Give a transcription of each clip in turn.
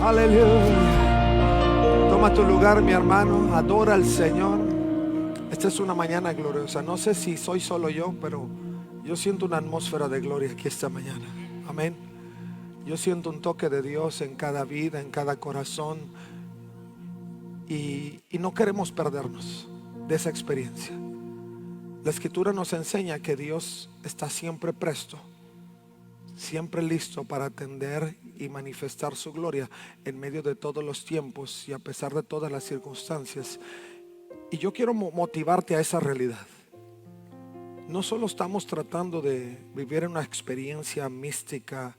Aleluya. Toma tu lugar, mi hermano. Adora al Señor. Esta es una mañana gloriosa. No sé si soy solo yo, pero yo siento una atmósfera de gloria aquí esta mañana. Amén. Yo siento un toque de Dios en cada vida, en cada corazón. Y no queremos perdernos de esa experiencia. La Escritura nos enseña que Dios está siempre presto, siempre listo para atender y manifestar su gloria en medio de todos los tiempos y a pesar de todas las circunstancias. Y yo quiero motivarte a esa realidad. No solo estamos tratando de vivir una experiencia mística,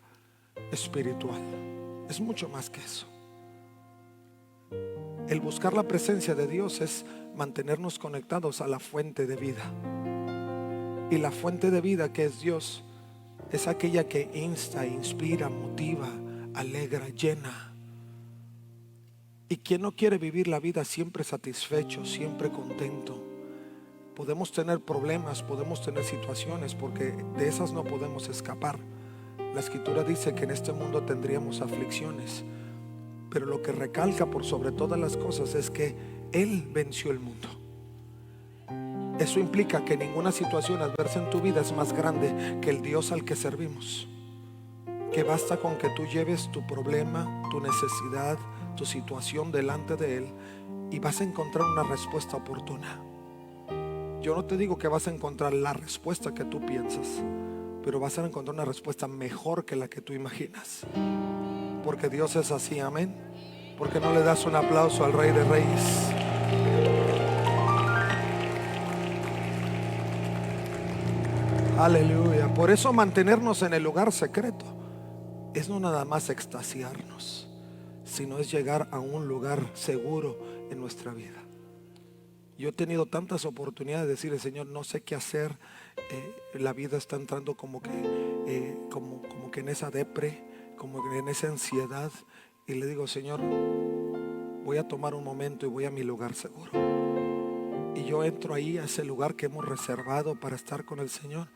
espiritual. Es mucho más que eso. El buscar la presencia de Dios es mantenernos conectados a la fuente de vida. Y la fuente de vida, que es Dios, es aquella que insta, inspira, motiva, alegra, llena. ¿Y quién no quiere vivir la vida siempre satisfecho, siempre contento? Podemos tener problemas, podemos tener situaciones, porque de esas no podemos escapar. La Escritura dice que en este mundo tendríamos aflicciones, pero lo que recalca por sobre todas las cosas es que Él venció el mundo. Eso implica que ninguna situación adversa en tu vida es más grande que el Dios al que servimos. Que basta con que tú lleves tu problema, tu necesidad, tu situación delante de Él y vas a encontrar una respuesta oportuna. Yo no te digo que vas a encontrar la respuesta que tú piensas, pero vas a encontrar una respuesta mejor que la que tú imaginas. Porque Dios es así, amén. ¿Por qué no le das un aplauso al Rey de Reyes? Aleluya. Por eso mantenernos en el lugar secreto es no nada más extasiarnos, sino es llegar a un lugar seguro en nuestra vida. Yo he tenido tantas oportunidades de decirle: Señor, no sé qué hacer. La vida está entrando como que en esa depre, como que en esa ansiedad. Y le digo: Señor, voy a tomar un momento y voy a mi lugar seguro. Y yo entro ahí a ese lugar que hemos reservado para estar con el Señor.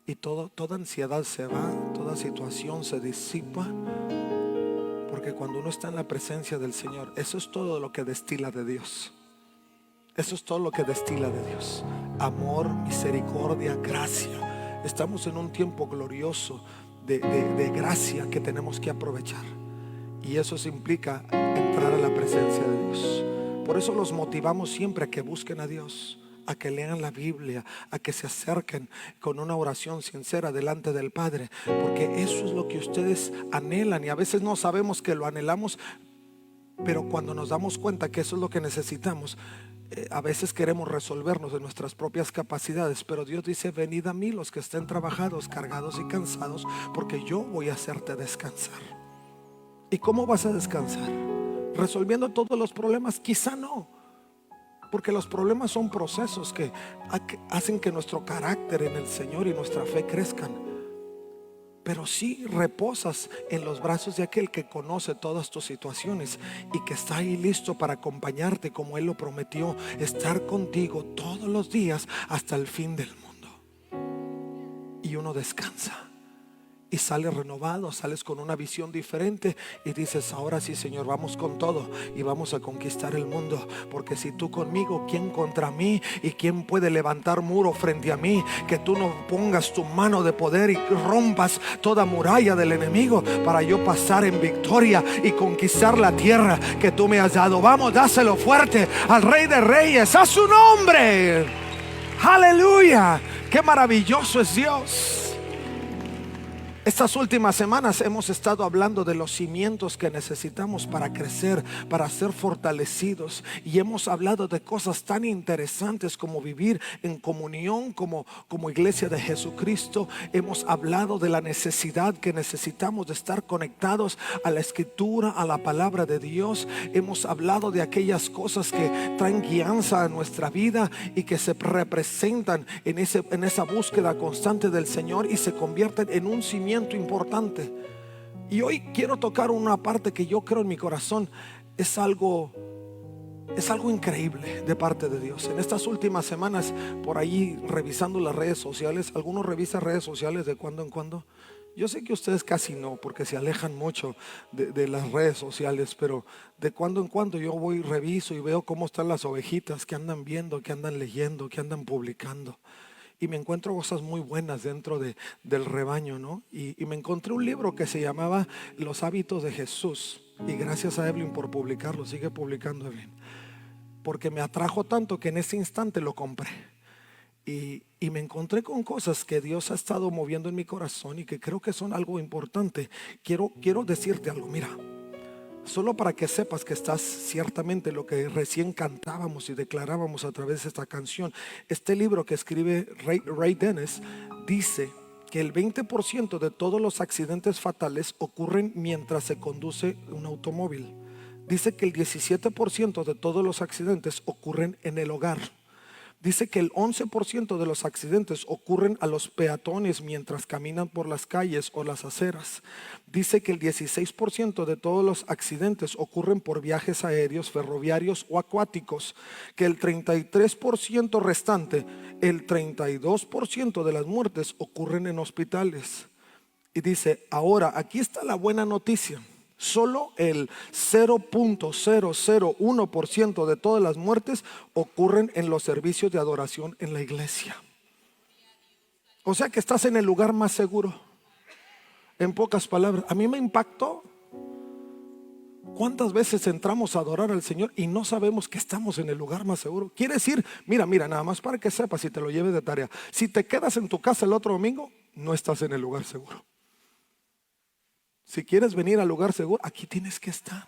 Y toda ansiedad se va, toda situación se disipa. Porque cuando uno está en la presencia del Señor, eso es todo lo que destila de Dios. Eso es todo lo que destila de Dios: amor, misericordia, gracia. Estamos en un tiempo glorioso de gracia que tenemos que aprovechar. Y eso implica entrar a la presencia de Dios. Por eso los motivamos siempre a que busquen a Dios, a que lean la Biblia, a que se acerquen con una oración sincera delante del Padre. Porque eso es lo que ustedes anhelan. Y a veces no sabemos que lo anhelamos, pero cuando nos damos cuenta que eso es lo que necesitamos, a veces queremos resolvernos de nuestras propias capacidades. Pero Dios dice: venid a mí los que estén trabajados, cargados y cansados, porque yo voy a hacerte descansar. ¿Y cómo vas a descansar? ¿Resolviendo todos los problemas? Quizá no, porque los problemas son procesos que hacen que nuestro carácter en el Señor y nuestra fe crezcan. Pero sí reposas en los brazos de aquel que conoce todas tus situaciones y que está ahí listo para acompañarte, como Él lo prometió, estar contigo todos los días hasta el fin del mundo. Y uno descansa y sales renovado, sales con una visión diferente y dices: ahora sí, Señor, vamos con todo y vamos a conquistar el mundo. Porque si tú conmigo, ¿quién contra mí? ¿Y quién puede levantar muro frente a mí? Que tú no pongas tu mano de poder y rompas toda muralla del enemigo para yo pasar en victoria y conquistar la tierra que tú me has dado. Vamos, dáselo fuerte al Rey de Reyes, a su nombre. Aleluya. Qué maravilloso es Dios. Estas últimas semanas hemos estado hablando de los cimientos que necesitamos para crecer, para ser fortalecidos. Y hemos hablado de cosas tan interesantes como vivir en comunión como iglesia de Jesucristo. Hemos hablado de la necesidad que necesitamos de estar conectados a la Escritura, a la palabra de Dios. Hemos hablado de aquellas cosas que traen guianza a nuestra vida y que se representan en esa búsqueda constante del Señor y se convierten en un cimiento importante. Y hoy quiero tocar una parte que yo creo en mi corazón es algo increíble de parte de Dios. En estas últimas semanas, por ahí revisando las redes sociales, ¿alguno revisa redes sociales de cuando en cuando? Yo sé que ustedes casi no, porque se alejan mucho de las redes sociales, pero de cuando en cuando yo voy, reviso y veo cómo están las ovejitas que andan viendo, que andan leyendo, que andan publicando. Y me encuentro cosas muy buenas dentro del rebaño, ¿no? Y me encontré un libro que se llamaba Los hábitos de Jesús. Y gracias a Evelyn por publicarlo, sigue publicando Evelyn. Porque me atrajo tanto que en ese instante lo compré. Y me encontré con cosas que Dios ha estado moviendo en mi corazón y que creo que son algo importante. Quiero decirte algo, mira, solo para que sepas que estás ciertamente lo que recién cantábamos y declarábamos a través de esta canción. Este libro que escribe Ray Dennis dice que el 20% de todos los accidentes fatales ocurren mientras se conduce un automóvil. Dice que el 17% de todos los accidentes ocurren en el hogar. Dice que el 11% de los accidentes ocurren a los peatones mientras caminan por las calles o las aceras. Dice que el 16% de todos los accidentes ocurren por viajes aéreos, ferroviarios o acuáticos. Que el 33% restante, el 32% de las muertes ocurren en hospitales. Y dice, ahora aquí está la buena noticia. Solo el 0.001% de todas las muertes ocurren en los servicios de adoración en la iglesia. O sea que estás en el lugar más seguro. En pocas palabras, a mí me impactó cuántas veces entramos a adorar al Señor y no sabemos que estamos en el lugar más seguro. Quiere decir, mira, nada más para que sepas, si te lo lleves de tarea, si te quedas en tu casa el otro domingo, no estás en el lugar seguro. Si quieres venir al lugar seguro, aquí tienes que estar.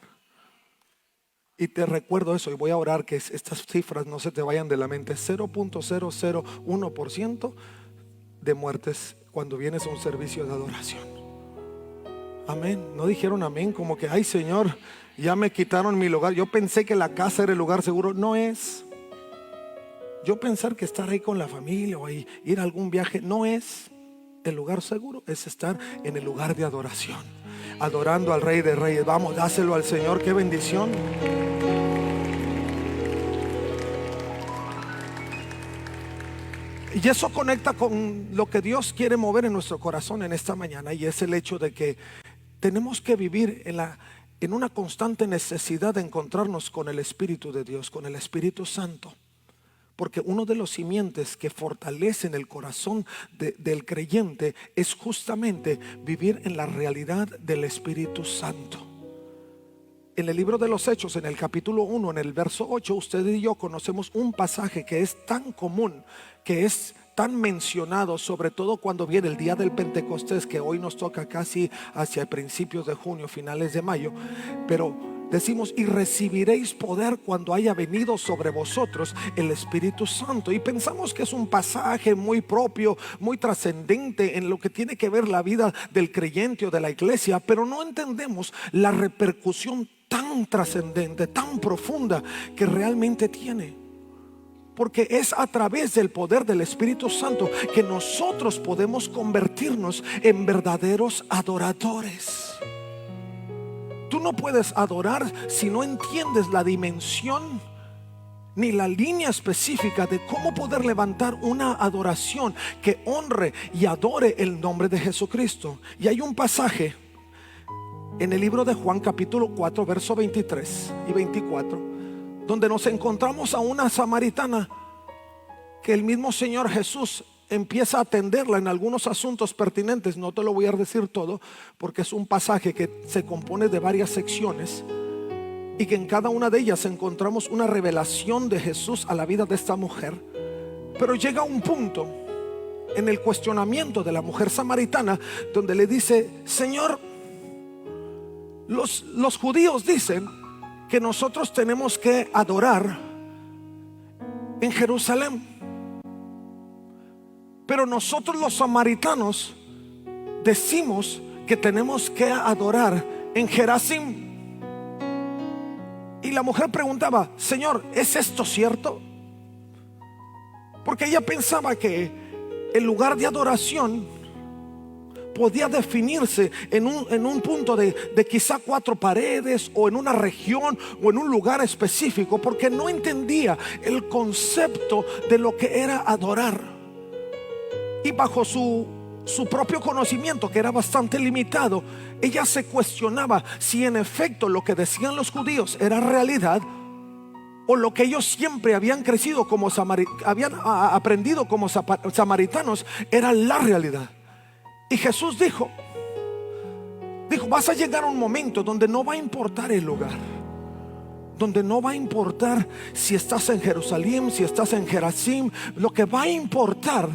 Y te recuerdo eso, y voy a orar que estas cifras no se te vayan de la mente. 0.001% de muertes cuando vienes a un servicio de adoración. Amén. No dijeron amén como que, ay Señor, ya me quitaron mi lugar. Yo pensé que la casa era el lugar seguro. No es. Yo pensar que estar ahí con la familia o ir a algún viaje no es el lugar seguro. Es estar en el lugar de adoración, adorando al Rey de Reyes. Vamos, dáselo al Señor, qué bendición. Y eso conecta con lo que Dios quiere mover en nuestro corazón en esta mañana, y es el hecho de que tenemos que vivir en una constante necesidad de encontrarnos con el Espíritu de Dios, con el Espíritu Santo. Porque uno de los simientes que fortalecen el corazón del creyente es justamente vivir en la realidad del Espíritu Santo. En el libro de los Hechos, en el capítulo 1, en el verso 8, usted y yo conocemos un pasaje que es tan común, que es tan mencionado, sobre todo cuando viene el día del Pentecostés, que hoy nos toca casi hacia principios de junio, finales de mayo. Pero decimos, y recibiréis poder cuando haya venido sobre vosotros el Espíritu Santo. Y pensamos que es un pasaje muy propio, muy trascendente en lo que tiene que ver la vida del creyente o de la iglesia, pero no entendemos la repercusión tan trascendente, tan profunda que realmente tiene. Porque es a través del poder del Espíritu Santo que nosotros podemos convertirnos en verdaderos adoradores. Tú no puedes adorar si no entiendes la dimensión ni la línea específica de cómo poder levantar una adoración que honre y adore el nombre de Jesucristo. Y hay un pasaje en el libro de Juan capítulo 4 verso 23 y 24 donde nos encontramos a una samaritana que el mismo Señor Jesús empieza a atenderla en algunos asuntos pertinentes. No te lo voy a decir todo porque es un pasaje que se compone de varias secciones y que en cada una de ellas encontramos una revelación de Jesús a la vida de esta mujer. Pero llega un punto en el cuestionamiento de la mujer samaritana donde le dice: Señor, los judíos dicen que nosotros tenemos que adorar en Jerusalén, pero nosotros los samaritanos decimos que tenemos que adorar en Gerazim. Y la mujer preguntaba: Señor, ¿es esto cierto? Porque ella pensaba que el lugar de adoración podía definirse en un punto de quizá 4 paredes, o en una región, o en un lugar específico, porque no entendía el concepto de lo que era adorar. Y bajo su su propio conocimiento, que era bastante limitado, ella se cuestionaba si en efecto lo que decían los judíos era realidad, o lo que ellos siempre habían crecido como habían aprendido como samaritanos era la realidad. Y Jesús dijo, vas a llegar a un momento donde no va a importar el lugar, donde no va a importar si estás en Jerusalén, si estás en Gerazim. Lo que va a importar,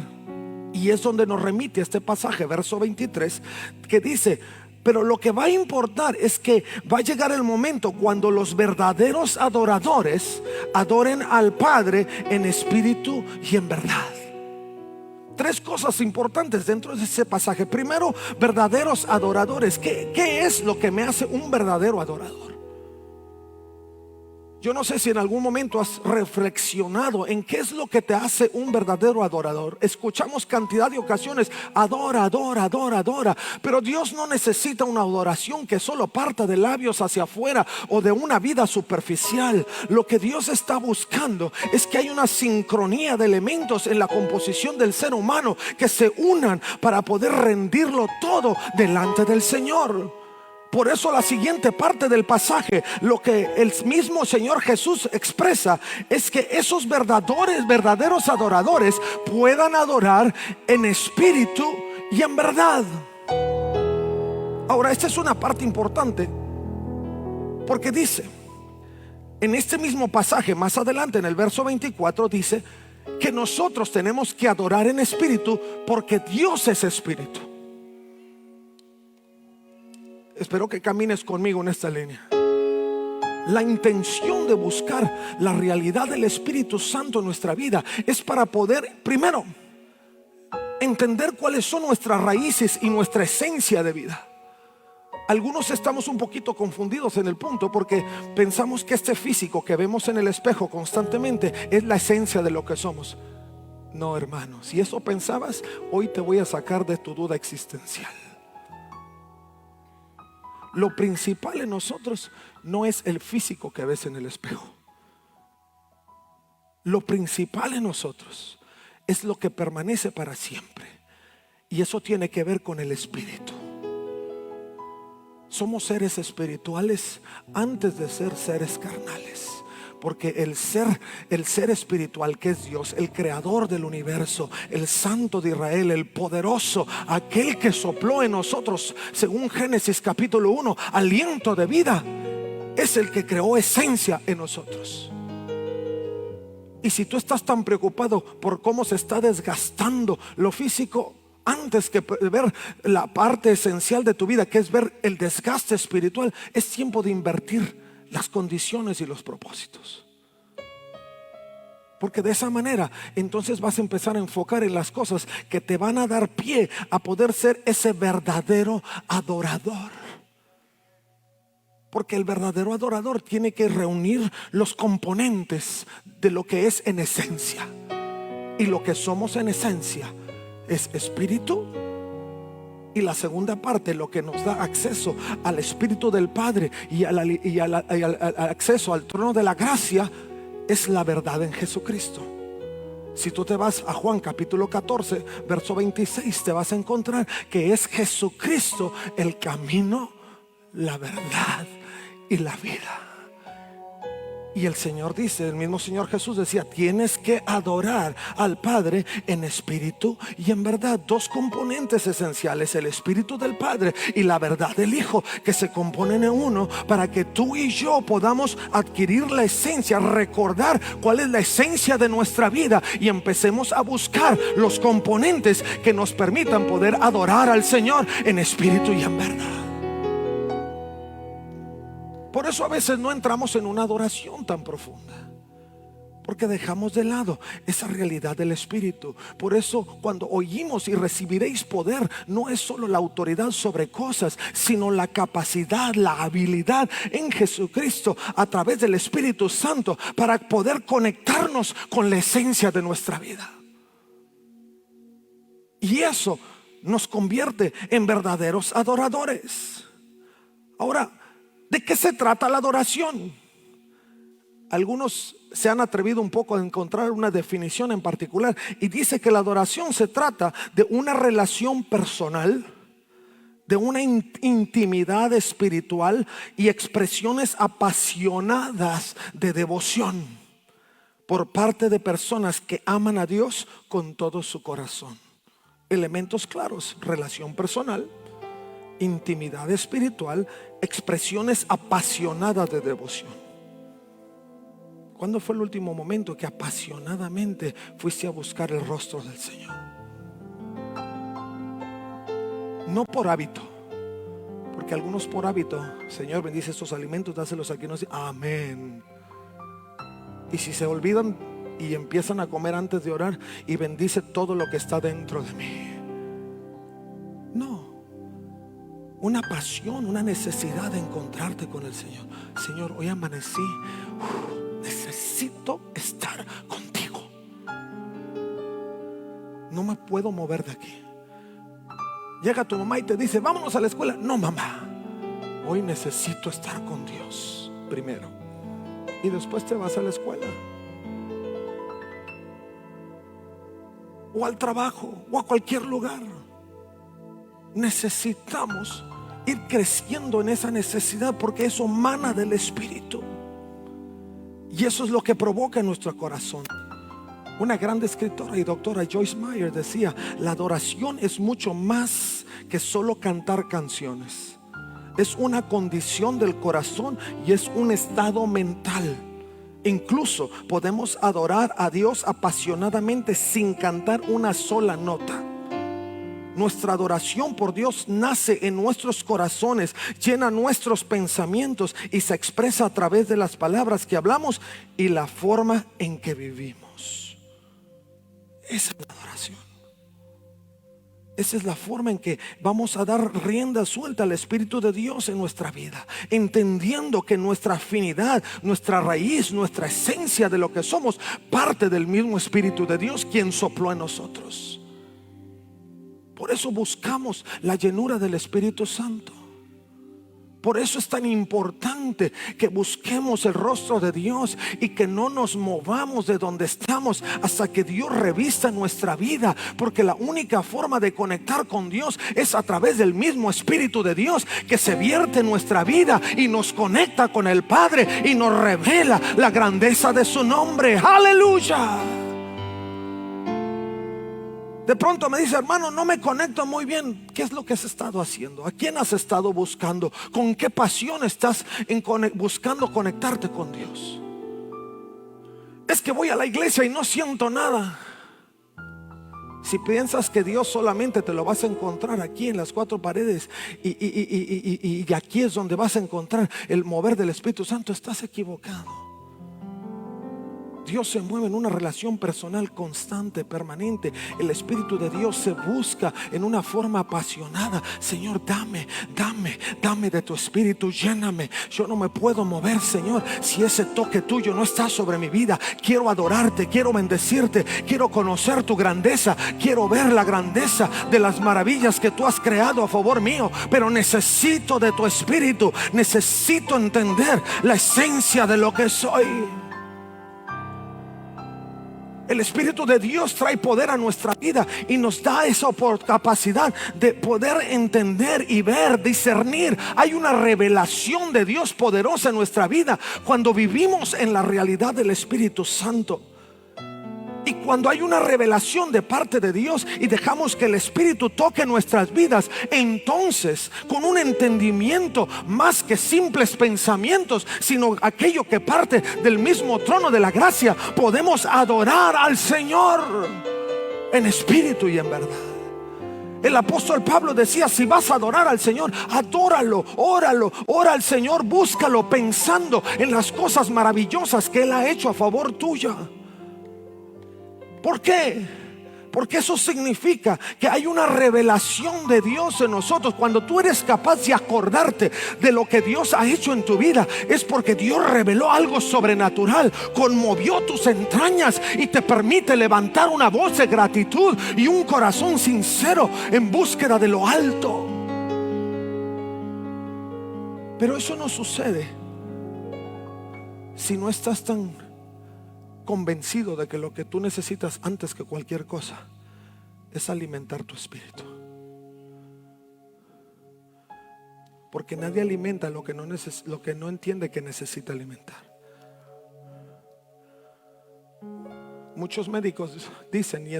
y es donde nos remite este pasaje, verso 23, que dice: pero lo que va a importar es que va a llegar el momento cuando los verdaderos adoradores adoren al Padre en espíritu y en verdad. Tres cosas importantes dentro de ese pasaje. Primero, verdaderos adoradores. ¿Qué es lo que me hace un verdadero adorador? Yo no sé si en algún momento has reflexionado en qué es lo que te hace un verdadero adorador. Escuchamos cantidad de ocasiones: adora, adora, adora, adora. Pero Dios no necesita una adoración que solo parta de labios hacia afuera o de una vida superficial. Lo que Dios está buscando es que hay una sincronía de elementos en la composición del ser humano que se unan para poder rendirlo todo delante del Señor. Por eso la siguiente parte del pasaje, lo que el mismo Señor Jesús expresa, es que esos verdaderos adoradores puedan adorar en espíritu y en verdad. Ahora, esta es una parte importante, porque dice, en este mismo pasaje, más adelante en el verso 24, dice que nosotros tenemos que adorar en espíritu, porque Dios es espíritu. Espero que camines conmigo en esta línea. La intención de buscar la realidad del Espíritu Santo en nuestra vida es para poder, primero, entender cuáles son nuestras raíces y nuestra esencia de vida. Algunos estamos un poquito confundidos en el punto, porque pensamos que este físico que vemos en el espejo constantemente es la esencia de lo que somos. No, hermano, si eso pensabas, hoy te voy a sacar de tu duda existencial. Lo principal en nosotros no es el físico que ves en el espejo. Lo principal en nosotros es lo que permanece para siempre, y eso tiene que ver con el espíritu. Somos seres espirituales antes de ser seres carnales. Porque el ser espiritual, que es Dios, el creador del universo, el Santo de Israel, el poderoso, aquel que sopló en nosotros, según Génesis capítulo 1, aliento de vida, es el que creó esencia en nosotros. Y si tú estás tan preocupado por cómo se está desgastando lo físico, antes que ver la parte esencial de tu vida, que es ver el desgaste espiritual, es tiempo de invertir las condiciones y los propósitos. Porque de esa manera entonces vas a empezar a enfocar en las cosas que te van a dar pie a poder ser ese verdadero adorador. Porque el verdadero adorador tiene que reunir los componentes de lo que es en esencia. Y lo que somos en esencia es espíritu. Y la segunda parte, lo que nos da acceso al Espíritu del Padre y al acceso al trono de la gracia, es la verdad en Jesucristo. Si tú te vas a Juan capítulo 14, verso 26, te vas a encontrar que es Jesucristo el camino, la verdad y la vida. Y el Señor dice, el mismo Señor Jesús decía: tienes que adorar al Padre en espíritu y en verdad. Dos componentes esenciales: el espíritu del Padre y la verdad del Hijo, que se componen en uno, para que tú y yo podamos adquirir la esencia, recordar cuál es la esencia de nuestra vida, y empecemos a buscar los componentes que nos permitan poder adorar al Señor en espíritu y en verdad. Por eso a veces no entramos en una adoración tan profunda, porque dejamos de lado esa realidad del Espíritu. Por eso cuando oímos y recibiréis poder, no es solo la autoridad sobre cosas, sino la capacidad, la habilidad en Jesucristo a través del Espíritu Santo, para poder conectarnos con la esencia de nuestra vida. Y eso nos convierte en verdaderos adoradores. Ahora, ¿de qué se trata la adoración? Algunos se han atrevido un poco a encontrar una definición en particular y dice que la adoración se trata de una relación personal, de una intimidad espiritual y expresiones apasionadas de devoción por parte de personas que aman a Dios con todo su corazón. Elementos claros: relación personal, intimidad espiritual, expresiones apasionadas de devoción. ¿Cuándo fue el último momento que apasionadamente fuiste a buscar el rostro del Señor? No por hábito, porque algunos por hábito: Señor, bendice estos alimentos, dáselos aquí. Amén. Y si se olvidan y empiezan a comer antes de orar: y bendice todo lo que está dentro de mí. No, una pasión, una necesidad de encontrarte con el Señor. Señor, hoy amanecí, necesito estar contigo. No me puedo mover de aquí. Llega tu mamá y te dice: vámonos a la escuela. No, mamá, hoy necesito estar con Dios primero, y después te vas a la escuela, o al trabajo, o a cualquier lugar. Necesitamos ir creciendo en esa necesidad, porque eso mana del Espíritu, y eso es lo que provoca en nuestro corazón. Una gran escritora y doctora, Joyce Meyer, decía: la adoración es mucho más que solo cantar canciones. Es una condición del corazón y es un estado mental. Incluso podemos adorar a Dios apasionadamente sin cantar una sola nota. Nuestra adoración por Dios nace en nuestros corazones, llena nuestros pensamientos y se expresa a través de las palabras que hablamos y la forma en que vivimos. Esa es la adoración. Esa es la forma en que vamos a dar rienda suelta al Espíritu de Dios en nuestra vida, entendiendo que nuestra afinidad, nuestra raíz, nuestra esencia de lo que somos, parte del mismo Espíritu de Dios, quien sopló en nosotros. Por eso buscamos la llenura del Espíritu Santo. Por eso es tan importante que busquemos el rostro de Dios y que no nos movamos de donde estamos hasta que Dios revista nuestra vida, porque la única forma de conectar con Dios es a través del mismo Espíritu de Dios, que se vierte en nuestra vida y nos conecta con el Padre y nos revela la grandeza de su nombre. ¡Aleluya! De pronto me dice: hermano, no me conecto muy bien. ¿Qué es lo que has estado haciendo? ¿A quién has estado buscando? ¿Con qué pasión estás buscando conectarte con Dios? Es que voy a la iglesia y no siento nada. Si piensas que Dios solamente te lo vas a encontrar aquí en las cuatro paredes y aquí es donde vas a encontrar el mover del Espíritu Santo, estás equivocado. Dios se mueve en una relación personal constante, permanente. El Espíritu de Dios se busca en una forma apasionada. Señor, dame de tu Espíritu, lléname. Yo no me puedo mover, Señor, si ese toque tuyo no está sobre mi vida. Quiero adorarte, quiero bendecirte, quiero conocer tu grandeza, quiero ver la grandeza de las maravillas que tú has creado a favor mío. Pero necesito de tu Espíritu, necesito entender la esencia de lo que soy. El Espíritu de Dios trae poder a nuestra vida y nos da esa capacidad de poder entender y ver, discernir. Hay una revelación de Dios poderosa en nuestra vida cuando vivimos en la realidad del Espíritu Santo. Y cuando hay una revelación de parte de Dios y dejamos que el Espíritu toque nuestras vidas, entonces con un entendimiento más que simples pensamientos, sino aquello que parte del mismo trono de la gracia, podemos adorar al Señor en espíritu y en verdad. El apóstol Pablo decía: si vas a adorar al Señor, adóralo, óralo, ora al Señor, búscalo pensando en las cosas maravillosas que Él ha hecho a favor tuya. ¿Por qué? Porque eso significa que hay una revelación de Dios en nosotros. Cuando tú eres capaz de acordarte de lo que Dios ha hecho en tu vida, es porque Dios reveló algo sobrenatural, conmovió tus entrañas y te permite levantar una voz de gratitud y un corazón sincero en búsqueda de lo alto. Pero eso no sucede Si no estás tan convencido de que lo que tú necesitas antes que cualquier cosa es alimentar tu espíritu. Porque nadie alimenta lo que no entiende que necesita alimentar. Muchos médicos dicen, y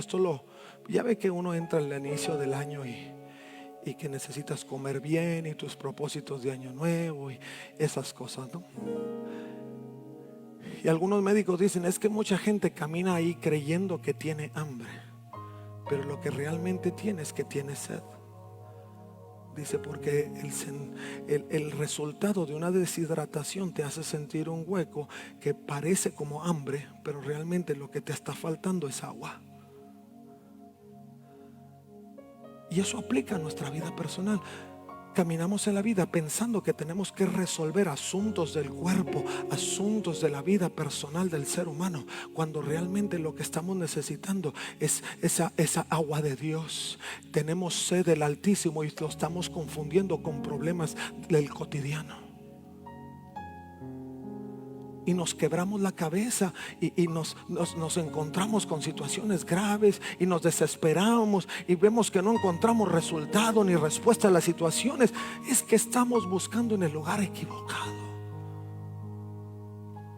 ya ve que uno entra al inicio del año y que necesitas comer bien y tus propósitos de año nuevo y esas cosas, ¿no? Y algunos médicos dicen, es que mucha gente camina ahí creyendo que tiene hambre, pero lo que realmente tiene es que tiene sed. Dice, porque el resultado de una deshidratación te hace sentir un hueco que parece como hambre, pero realmente lo que te está faltando es agua. Y eso aplica a nuestra vida personal. Caminamos en la vida pensando que tenemos que resolver asuntos del cuerpo, asuntos de la vida personal del ser humano, cuando realmente lo que estamos necesitando es esa agua de Dios. Tenemos sed del Altísimo y lo estamos confundiendo con problemas del cotidiano. Y nos quebramos la cabeza y nos encontramos con situaciones graves y nos desesperamos y vemos que no encontramos resultado ni respuesta a las situaciones. Es que estamos buscando en el lugar equivocado.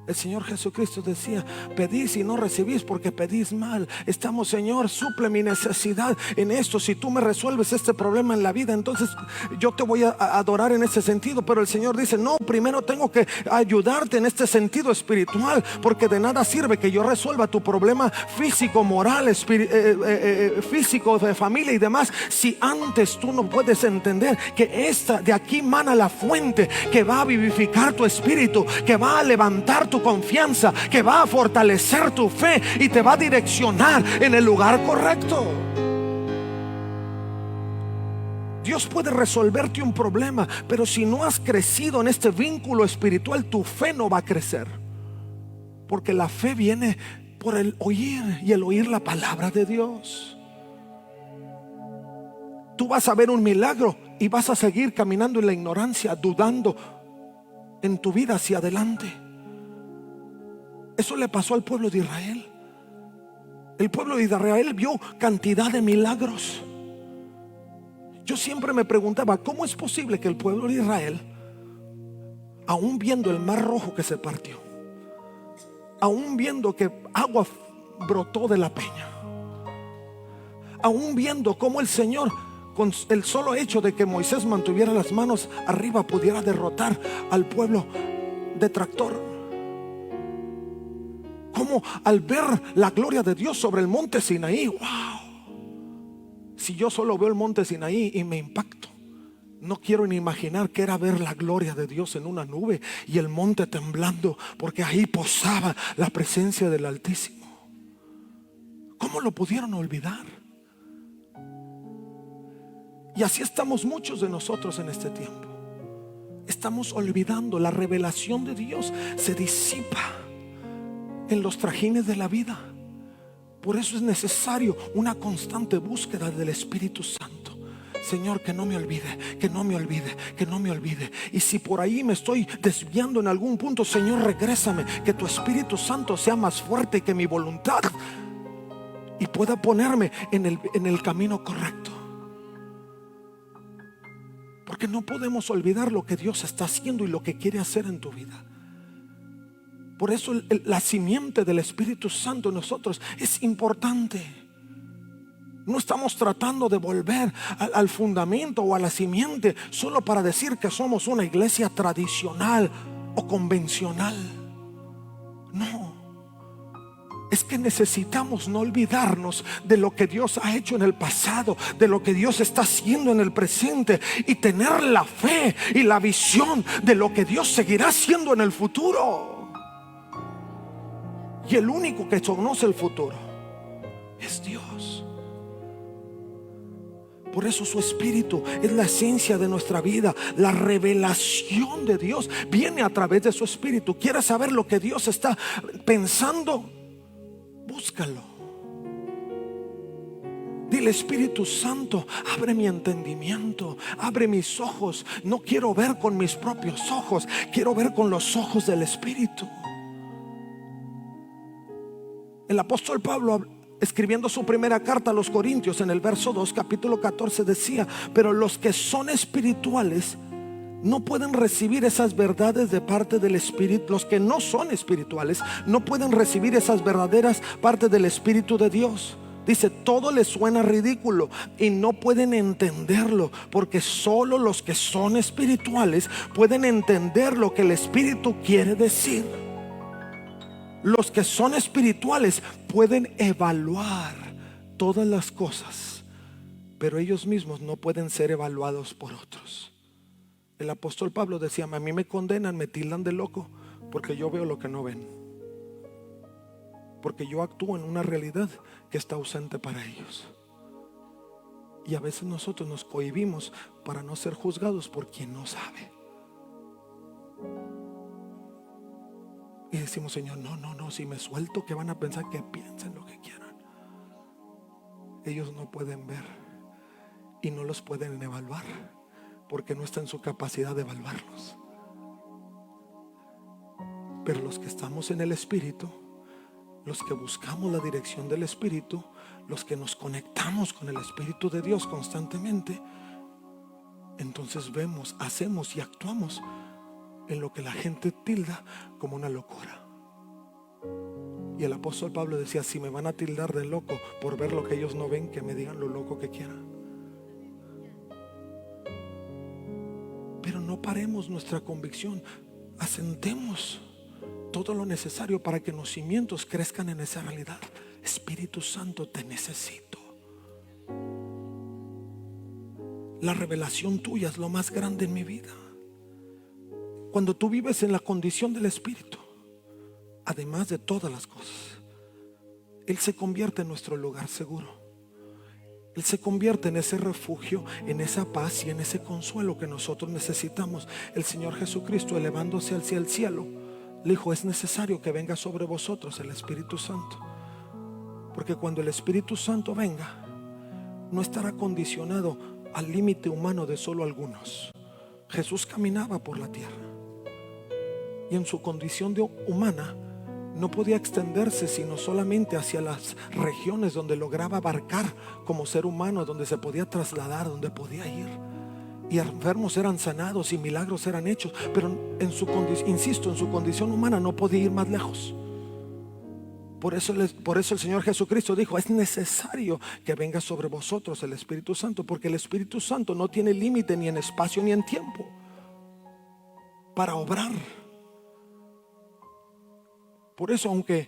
El Señor Jesucristo decía, pedís y no recibís porque pedís mal. Estamos, Señor, suple mi necesidad en esto. Si tú me resuelves este problema en la vida, entonces yo te voy a adorar en ese sentido. Pero el Señor dice, no, primero tengo que ayudarte en este sentido espiritual, porque de nada sirve que yo resuelva tu problema físico, moral, físico, de familia y demás, si antes tú no puedes entender que de aquí mana la fuente que va a vivificar tu espíritu, que va a levantar tu confianza, que va a fortalecer tu fe y te va a direccionar en el lugar correcto. Dios puede resolverte un problema, pero si no has crecido en este vínculo espiritual, tu fe no va a crecer. Porque la fe viene por el oír, y el oír la palabra de Dios. Tú vas a ver un milagro y vas a seguir caminando en la ignorancia, dudando en tu vida hacia adelante. Eso le pasó al pueblo de Israel. El pueblo de Israel vio cantidad de milagros. Yo siempre me preguntaba, ¿cómo es posible que el pueblo de Israel, aún viendo el mar rojo que se partió, aún viendo que agua brotó de la peña, aún viendo cómo el Señor, con el solo hecho de que Moisés mantuviera las manos arriba, pudiera derrotar al pueblo detractor? Como al ver la gloria de Dios sobre el monte Sinaí, wow, si yo solo veo el monte Sinaí y me impacto, no quiero ni imaginar que era ver la gloria de Dios en una nube y el monte temblando, porque ahí posaba la presencia del Altísimo. ¿Cómo lo pudieron olvidar? Y así estamos muchos de nosotros en este tiempo. Estamos olvidando. La revelación de Dios se disipa en los trajines de la vida. Por eso es necesario una constante búsqueda del Espíritu Santo. Señor, que no me olvide, que no me olvide, que no me olvide. Y si por ahí me estoy desviando en algún punto, Señor, regrésame. Que tu Espíritu Santo sea más fuerte que mi voluntad y pueda ponerme en el camino correcto. Porque no podemos olvidar lo que Dios está haciendo y lo que quiere hacer en tu vida. Por eso la simiente del Espíritu Santo en nosotros es importante. No estamos tratando de volver al fundamento o a la simiente solo para decir que somos una iglesia tradicional o convencional. No. Es que necesitamos no olvidarnos de lo que Dios ha hecho en el pasado, de lo que Dios está haciendo en el presente, y tener la fe y la visión de lo que Dios seguirá haciendo en el futuro. Y el único que conoce el futuro es Dios. Por eso su Espíritu es la esencia de nuestra vida. La revelación de Dios viene a través de su Espíritu. ¿Quieres saber lo que Dios está pensando? Búscalo. Dile: Espíritu Santo, abre mi entendimiento, abre mis ojos. No quiero ver con mis propios ojos, quiero ver con los ojos del Espíritu. El apóstol Pablo, escribiendo su primera carta a los Corintios, en el verso 2, capítulo 14, decía: pero los que son espirituales no pueden recibir esas verdades de parte del Espíritu. Los que no son espirituales no pueden recibir esas verdaderas partes del Espíritu de Dios. Dice: todo les suena ridículo y no pueden entenderlo, porque solo los que son espirituales pueden entender lo que el Espíritu quiere decir. Los que son espirituales pueden evaluar todas las cosas, pero ellos mismos no pueden ser evaluados por otros. El apóstol Pablo decía: a mí me condenan, me tildan de loco, porque yo veo lo que no ven, porque yo actúo en una realidad que está ausente para ellos. Y a veces nosotros nos cohibimos para no ser juzgados por quien no sabe. Y decimos: Señor, no, si me suelto, ¿qué van a pensar? Que piensen lo que quieran. Ellos no pueden ver y no los pueden evaluar, porque no está en su capacidad de evaluarlos. Pero los que estamos en el Espíritu, los que buscamos la dirección del Espíritu, los que nos conectamos con el Espíritu de Dios constantemente, entonces vemos, hacemos y actuamos en lo que la gente tilda como una locura. Y el apóstol Pablo decía: si me van a tildar de loco por ver lo que ellos no ven, que me digan lo loco que quieran. Pero no paremos nuestra convicción, asentemos todo lo necesario para que los cimientos crezcan en esa realidad. Espíritu Santo, te necesito. La revelación tuya es lo más grande en mi vida. Cuando tú vives en la condición del Espíritu, además de todas las cosas, Él se convierte en nuestro lugar seguro. Él se convierte en ese refugio, en esa paz y en ese consuelo que nosotros necesitamos. El Señor Jesucristo, elevándose hacia el cielo, le dijo: es necesario que venga sobre vosotros el Espíritu Santo, porque cuando el Espíritu Santo venga, no estará condicionado al límite humano de solo algunos. Jesús caminaba por la tierra y en su condición de humana no podía extenderse sino solamente hacia las regiones donde lograba abarcar como ser humano, donde se podía trasladar, donde podía ir. Y enfermos eran sanados y milagros eran hechos, pero en su condición humana no podía ir más lejos. Por eso el Señor Jesucristo dijo: es necesario que venga sobre vosotros el Espíritu Santo, porque el Espíritu Santo no tiene límite ni en espacio ni en tiempo para obrar. Por eso, aunque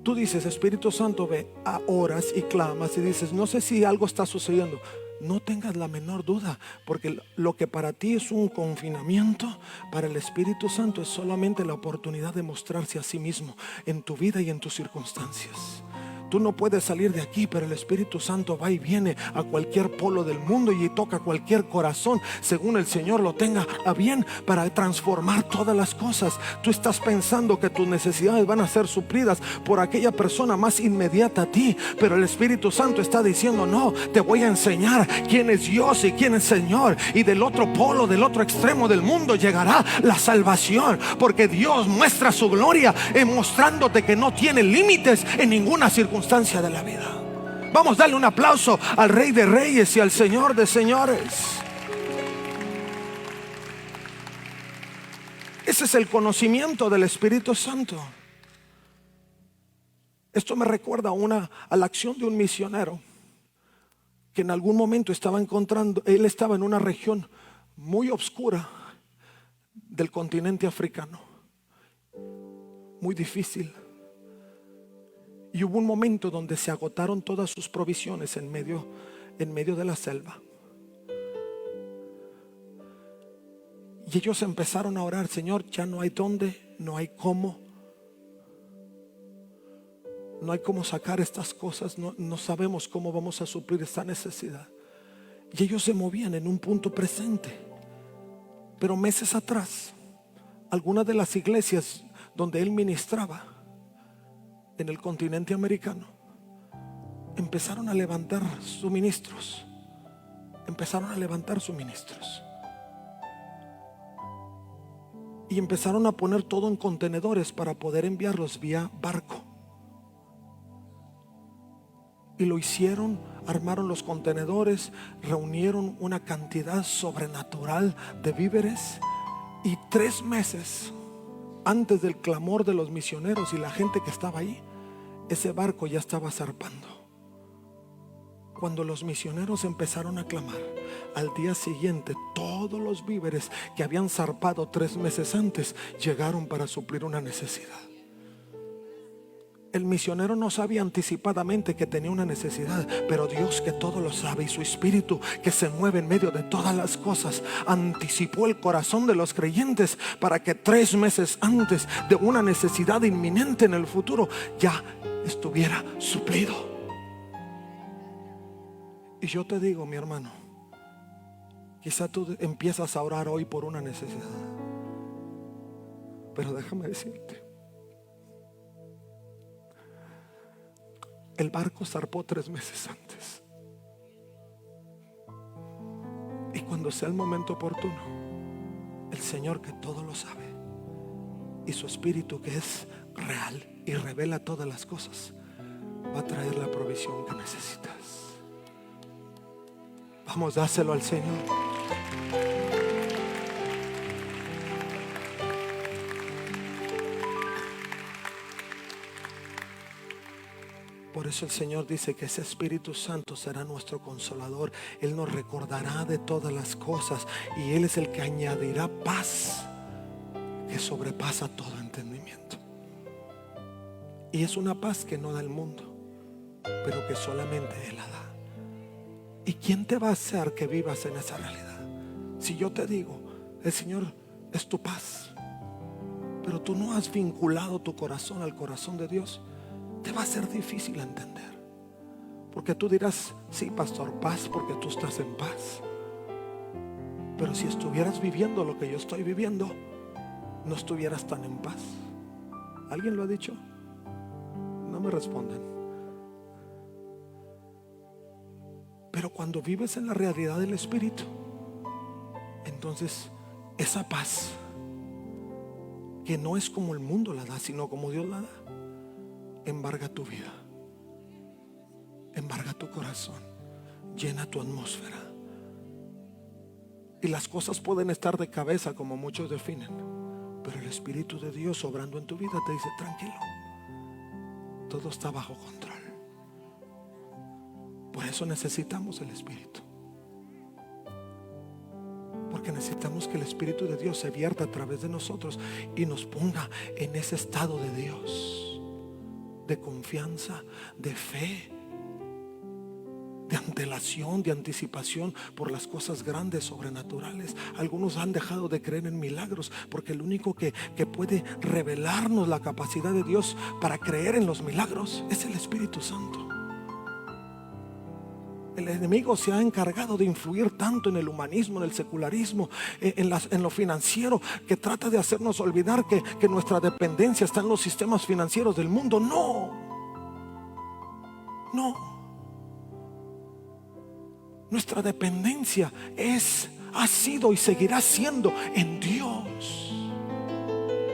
tú dices: Espíritu Santo, ve, a oras y clamas y dices: no sé si algo está sucediendo, no tengas la menor duda, porque lo que para ti es un confinamiento, para el Espíritu Santo es solamente la oportunidad de mostrarse a sí mismo en tu vida y en tus circunstancias. Tú no puedes salir de aquí, pero el Espíritu Santo va y viene a cualquier polo del mundo y toca cualquier corazón según el Señor lo tenga a bien, para transformar todas las cosas. Tú estás pensando que tus necesidades van a ser suplidas por aquella persona más inmediata a ti, pero el Espíritu Santo está diciendo: no, te voy a enseñar quién es Dios y quién es Señor. Y del otro polo, del otro extremo del mundo, llegará la salvación, porque Dios muestra su gloria en mostrándote que no tiene límites en ninguna circunstancia de la vida. Vamos a darle un aplauso al Rey de Reyes y al Señor de Señores. Ese es el conocimiento del Espíritu Santo. Esto me recuerda a la acción de un misionero que en algún momento él estaba en una región muy oscura del continente africano, muy difícil. Y hubo un momento donde se agotaron todas sus provisiones en medio de la selva. Y ellos empezaron a orar: Señor, ya no hay dónde, no hay cómo. No hay cómo sacar estas cosas, no sabemos cómo vamos a suplir esta necesidad. Y ellos se movían en un punto presente. Pero meses atrás, algunas de las iglesias donde él ministraba en el continente americano empezaron a levantar suministros. Y empezaron a poner todo en contenedores para poder enviarlos vía barco. Y lo hicieron, armaron los contenedores, reunieron una cantidad sobrenatural de víveres. Y 3 meses antes del clamor de los misioneros y la gente que estaba ahí, ese barco ya estaba zarpando. Cuando los misioneros empezaron a clamar, al día siguiente todos los víveres que habían zarpado 3 meses antes llegaron para suplir una necesidad. El misionero no sabía anticipadamente que tenía una necesidad, pero Dios, que todo lo sabe, y su espíritu que se mueve en medio de todas las cosas, anticipó el corazón de los creyentes para que 3 meses antes de una necesidad inminente en el futuro ya estuviera suplido. Y yo te digo, mi hermano, quizá tú empiezas a orar hoy por una necesidad, pero déjame decirte, el barco zarpó 3 meses antes. Y cuando sea el momento oportuno, el Señor, que todo lo sabe, y su espíritu, que es real y revela todas las cosas, va a traer la provisión que necesitas. Vamos, dáselo al Señor. Por eso el Señor dice que ese Espíritu Santo será nuestro consolador. Él nos recordará de todas las cosas, y Él es el que añadirá paz que sobrepasa todo entendimiento. Y es una paz que no da el mundo, pero que solamente Él la da. ¿Y quién te va a hacer que vivas en esa realidad? Si yo te digo, el Señor es tu paz, pero tú no has vinculado tu corazón al corazón de Dios, te va a ser difícil entender. Porque tú dirás, sí, pastor, paz, porque tú estás en paz. Pero si estuvieras viviendo lo que yo estoy viviendo, no estuvieras tan en paz. ¿Alguien lo ha dicho? No me respondan. Pero cuando vives en la realidad del Espíritu, entonces esa paz, que no es como el mundo la da, sino como Dios la da, embarga tu vida, embarga tu corazón, llena tu atmósfera. Y las cosas pueden estar de cabeza, como muchos definen, pero el Espíritu de Dios obrando en tu vida te dice, tranquilo, todo está bajo control. Por eso necesitamos el Espíritu, porque necesitamos que el Espíritu de Dios se vierta a través de nosotros y nos ponga en ese estado de Dios, de confianza, de fe, de antelación, de anticipación por las cosas grandes, sobrenaturales. Algunos han dejado de creer en milagros, porque el único que puede revelarnos la capacidad de Dios para creer en los milagros es el Espíritu Santo. El enemigo se ha encargado de influir tanto en el humanismo, en el secularismo, en lo financiero, que trata de hacernos olvidar que nuestra dependencia está en los sistemas financieros del mundo. No. Nuestra dependencia ha sido y seguirá siendo en Dios,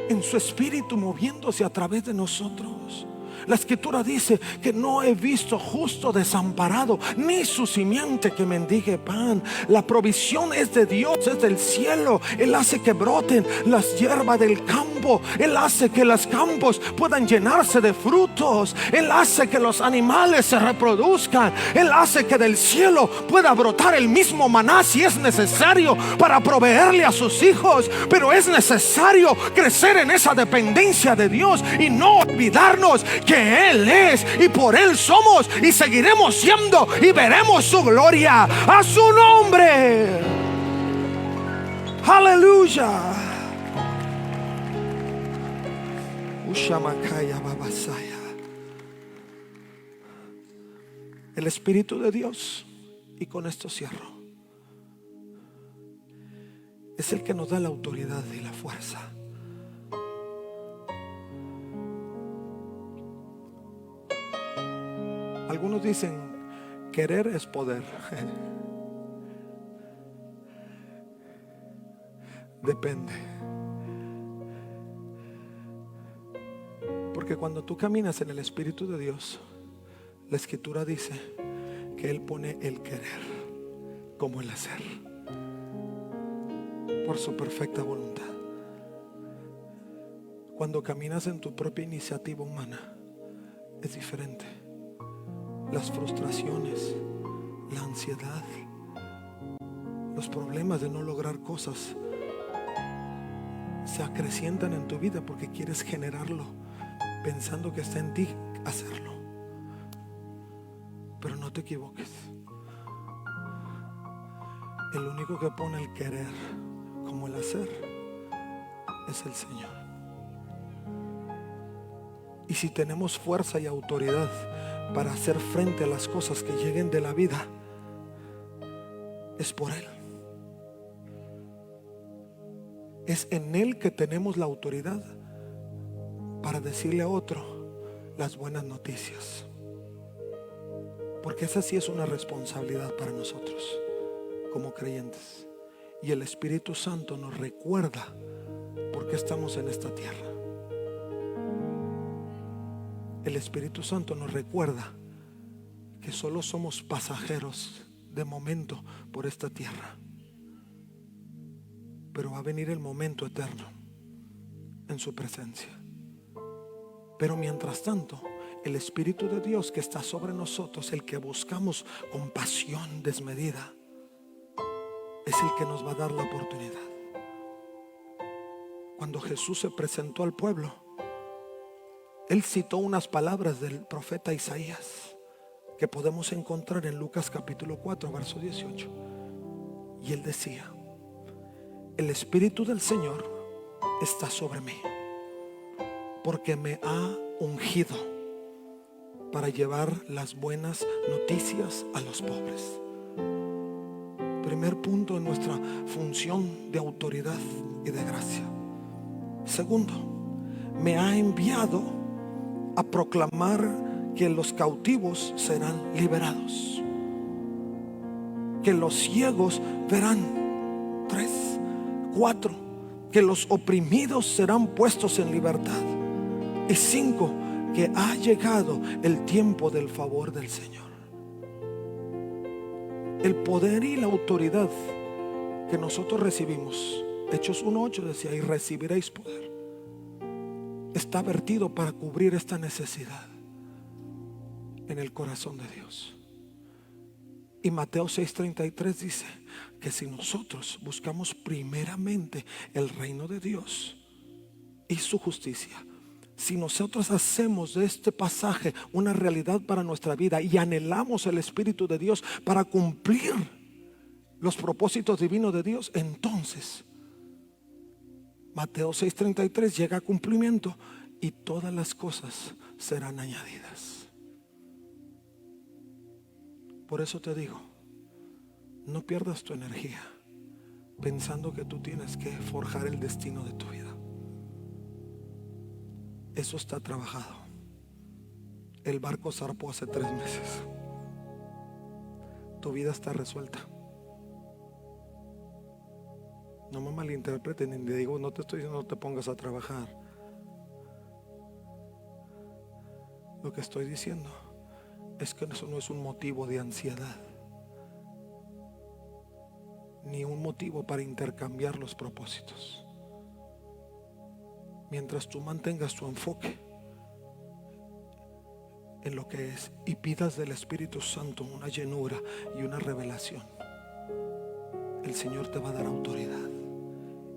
en su Espíritu moviéndose a través de nosotros. La Escritura dice que no he visto justo desamparado, ni su simiente que mendigue pan. La provisión es de Dios, es del cielo. Él hace que broten las hierbas del campo. Él hace que los campos puedan llenarse de frutos. Él hace que los animales se reproduzcan. Él hace que del cielo pueda brotar el mismo maná si es necesario para proveerle a sus hijos. Pero es necesario crecer en esa dependencia de Dios y no olvidarnos que Él es, y por Él somos y seguiremos siendo, y veremos su gloria. A su nombre, aleluya. El Espíritu de Dios, y con esto cierro, es el que nos da la autoridad y la fuerza. Algunos dicen, querer es poder. Depende. Porque cuando tú caminas en el Espíritu de Dios, La escritura dice que Él pone el querer como el hacer por su perfecta voluntad. Cuando caminas en tu propia iniciativa humana es diferente. Las frustraciones, la ansiedad, los problemas de no lograr cosas se acrecientan en tu vida porque quieres generarlo pensando que está en ti hacerlo. Pero no te equivoques. El único que pone el querer como el hacer es el Señor. Y si tenemos fuerza y autoridad para hacer frente a las cosas que lleguen de la vida, es por Él. Es en Él que tenemos la autoridad para decirle a otro las buenas noticias. Porque esa sí es una responsabilidad para nosotros como creyentes. Y el Espíritu Santo nos recuerda por qué estamos en esta tierra. El Espíritu Santo nos recuerda que solo somos pasajeros de momento por esta tierra. Pero va a venir el momento eterno en su presencia. Pero mientras tanto, el Espíritu de Dios que está sobre nosotros, el que buscamos con pasión desmedida, es el que nos va a dar la oportunidad. Cuando Jesús se presentó al pueblo, Él citó unas palabras del profeta Isaías que podemos encontrar en Lucas capítulo 4, verso 18. Y Él decía: el Espíritu del Señor está sobre mí, porque me ha ungido para llevar las buenas noticias a los pobres. Primer punto en nuestra función de autoridad y de gracia. Segundo, me ha enviado a proclamar que los cautivos serán liberados, que los ciegos verán. 3, 4, que los oprimidos serán puestos en libertad. Y 5, que ha llegado el tiempo del favor del Señor. El poder y la autoridad que nosotros recibimos, Hechos 1:8 decía: y recibiréis poder. Está vertido para cubrir esta necesidad en el corazón de Dios. Y Mateo 6:33 dice que si nosotros buscamos primeramente el reino de Dios y su justicia, si nosotros hacemos de este pasaje una realidad para nuestra vida y anhelamos el Espíritu de Dios para cumplir los propósitos divinos de Dios, entonces Mateo 6:33 llega a cumplimiento y todas las cosas serán añadidas. Por eso te digo, no pierdas tu energía pensando que tú tienes que forjar el destino de tu vida. Eso está trabajado. El barco zarpó hace 3 meses. Tu vida está resuelta. No me malinterpreten, ni digo, no te estoy diciendo no te pongas a trabajar. Lo que estoy diciendo es que eso no es un motivo de ansiedad, ni un motivo para intercambiar los propósitos. Mientras tú mantengas tu enfoque en lo que es y pidas del Espíritu Santo una llenura y una revelación, el Señor te va a dar autoridad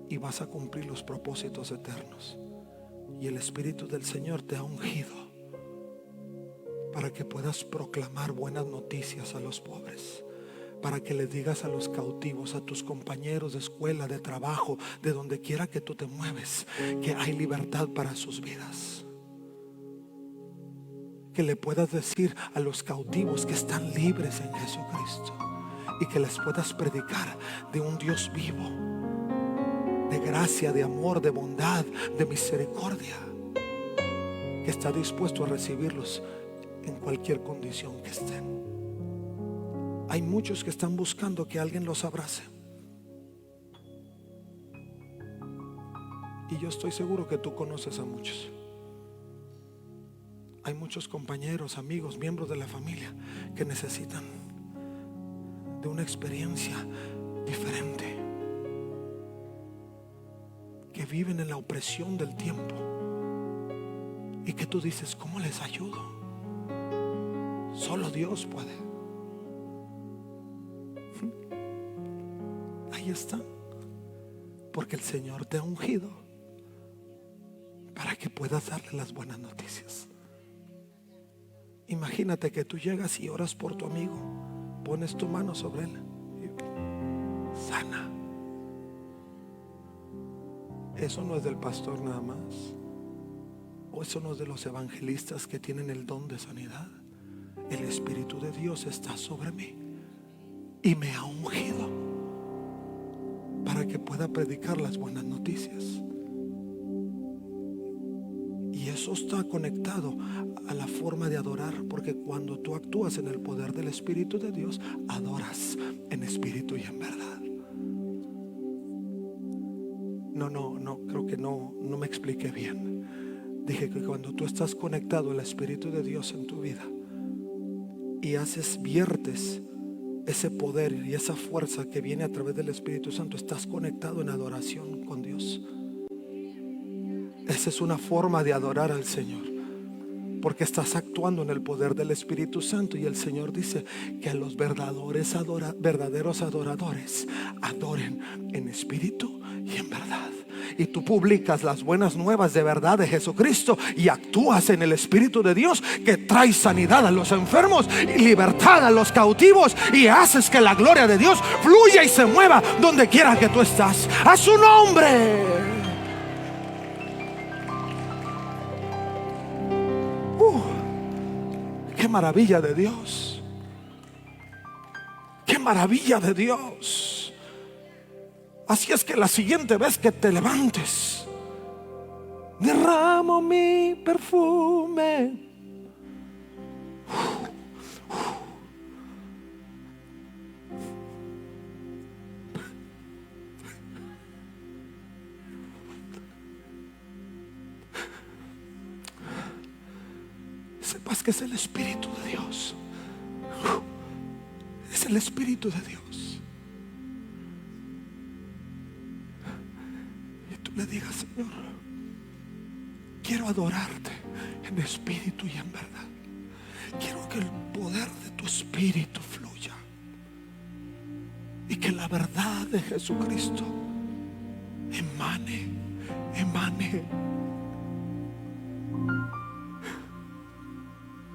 y vas a cumplir los propósitos eternos. Y el Espíritu del Señor te ha ungido para que puedas proclamar buenas noticias a los pobres, para que les digas a los cautivos, a tus compañeros de escuela, de trabajo, de donde quiera que tú te mueves, que hay libertad para sus vidas. Que le puedas decir a los cautivos que están libres en Jesucristo, y que les puedas predicar de un Dios vivo, de gracia, de amor, de bondad, de misericordia, que está dispuesto a recibirlos en cualquier condición que estén. Hay muchos que están buscando que alguien los abrace, y yo estoy seguro que tú conoces a muchos. Hay muchos compañeros, amigos, miembros de la familia que necesitan de una experiencia diferente, que viven en la opresión del tiempo y que tú dices, ¿cómo les ayudo? Solo Dios puede. Ahí está, porque el Señor te ha ungido para que puedas darle las buenas noticias. Imagínate que tú llegas y oras por tu amigo, pones tu mano sobre él y sana. Eso no es del pastor nada más, o eso no es de los evangelistas que tienen el don de sanidad. El Espíritu de Dios está sobre mí y me ha ungido para que pueda predicar las buenas noticias. Y eso está conectado a la forma de adorar, porque cuando tú actúas en el poder del Espíritu de Dios, adoras en espíritu y en verdad. No, creo que no me expliqué bien. Dije que cuando tú estás conectado al Espíritu de Dios en tu vida y viertes ese poder y esa fuerza que viene a través del Espíritu Santo, estás conectado en adoración con Dios. Esa es una forma de adorar al Señor, porque estás actuando en el poder del Espíritu Santo. Y el Señor dice que a los verdaderos adoradores adoren en espíritu y en verdad. Y tú publicas las buenas nuevas de verdad de Jesucristo y actúas en el Espíritu de Dios, que trae sanidad a los enfermos y libertad a los cautivos, y haces que la gloria de Dios fluya y se mueva donde quiera que tú estás. A su nombre. Qué maravilla de Dios. Qué maravilla de Dios. Así es que la siguiente vez que te levantes, derramo mi perfume. Sepas que es el Espíritu de Dios. Es el Espíritu de Dios. Y tú le digas, Señor, quiero adorarte en espíritu y en verdad. Quiero que el poder de tu Espíritu fluya y que la verdad de Jesucristo emane.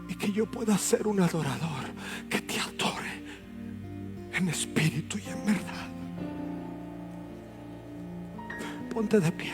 Y que yo pueda ser un adorador que te adore en espíritu y en verdad. Ponte de pie.